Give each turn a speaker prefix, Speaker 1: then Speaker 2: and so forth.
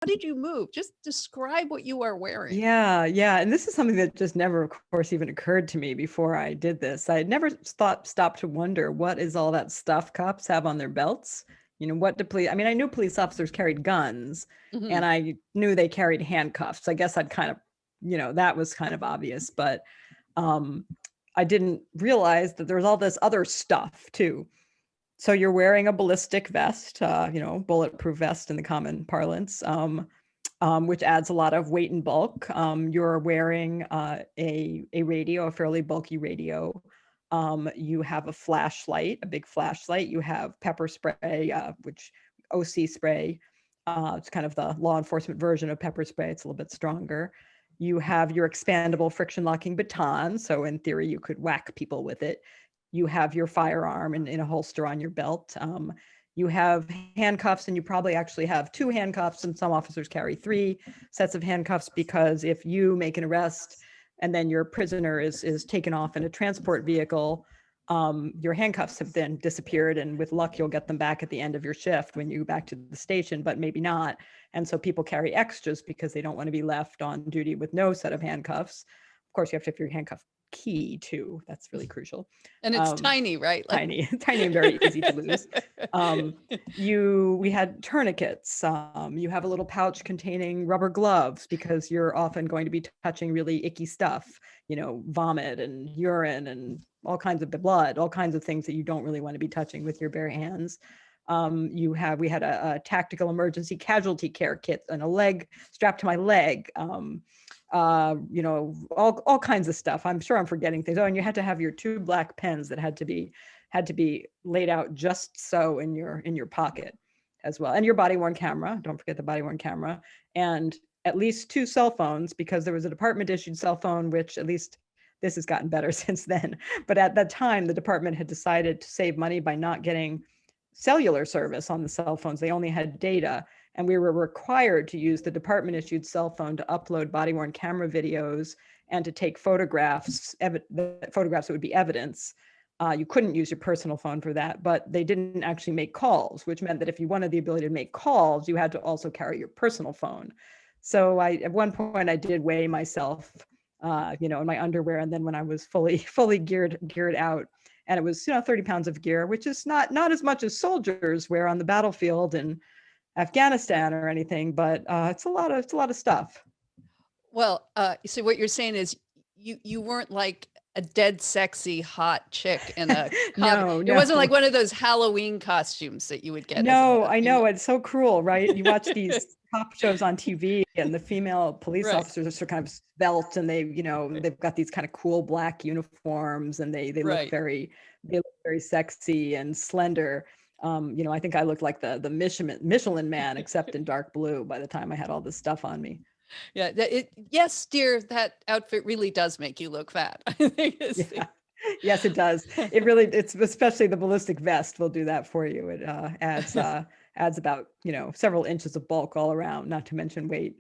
Speaker 1: did you move? Just describe what you are wearing.
Speaker 2: Yeah, yeah. And this is something that just never, of course, even occurred to me before I did this. I had never stopped to wonder, what is all that stuff cops have on their belts? What do police, I mean, I knew police officers carried guns,
Speaker 1: Mhm.
Speaker 2: and I knew they carried handcuffs. I guess I'd kind of, that was kind of obvious, but um, I didn't realize that there was all this other stuff too. So you're wearing a ballistic vest, bulletproof vest in the common parlance, which adds a lot of weight and bulk. You're wearing a radio, a fairly bulky radio. You have a flashlight, a big flashlight. You have pepper spray, which OC spray. It's kind of the law enforcement version of pepper spray. It's a little bit stronger. You have your expandable friction locking baton. So in theory, you could whack people with it. You have your firearm in a holster on your belt. You have handcuffs, and you probably actually have 2 handcuffs, and some officers carry 3 sets of handcuffs, because if you make an arrest and then your prisoner is taken off in a transport vehicle, your handcuffs have then disappeared, and with luck you'll get them back at the end of your shift when you go back to the station, but maybe not. And so people carry extras because they don't want to be left on duty with no set of handcuffs. Of course, you have to have your handcuff key too. That's really crucial.
Speaker 1: And it's tiny, right?
Speaker 2: Tiny and very easy to lose. We had tourniquets. You have a little pouch containing rubber gloves, because you're often going to be touching really icky stuff, vomit and urine and all kinds of blood, all kinds of things that you don't really want to be touching with your bare hands. We had a tactical emergency casualty care kit and a leg strapped to my leg. All kinds of stuff. I'm sure I'm forgetting things. Oh, and you had to have your 2 black pens that had to be laid out just so in your pocket as well. And your body worn camera. Don't forget the body worn camera. And at least 2 cell phones, because there was a department issued cell phone, which at least this has gotten better since then. But at that time, the department had decided to save money by not getting cellular service on the cell phones. They only had data. And we were required to use the department issued cell phone to upload body worn camera videos and to take photographs, photographs that would be evidence. You couldn't use your personal phone for that, but they didn't actually make calls, which meant that if you wanted the ability to make calls, you had to also carry your personal phone. So at one point I did weigh myself, in my underwear. And then when I was fully geared out, and it was, 30 pounds of gear, which is not as much as soldiers wear on the battlefield in Afghanistan or anything, but it's a lot of stuff.
Speaker 1: Well, so what you're saying is you weren't like a dead sexy hot chick in a
Speaker 2: No.
Speaker 1: It wasn't like one of those Halloween costumes that you would get.
Speaker 2: No, I know, it's so cruel, right? You watch these cop shows on TV, and the female police
Speaker 1: Right.
Speaker 2: officers are kind of svelte, and they've got these kind of cool black uniforms, and they
Speaker 1: Right.
Speaker 2: look very sexy and slender. I think I looked like the Michelin man, except in dark blue, by the time I had all this stuff on me.
Speaker 1: Yeah. Yes, dear, that outfit really does make you look fat. I think
Speaker 2: Yeah. Yes, it does. It's especially the ballistic vest will do that for you. It adds about, several inches of bulk all around, not to mention weight.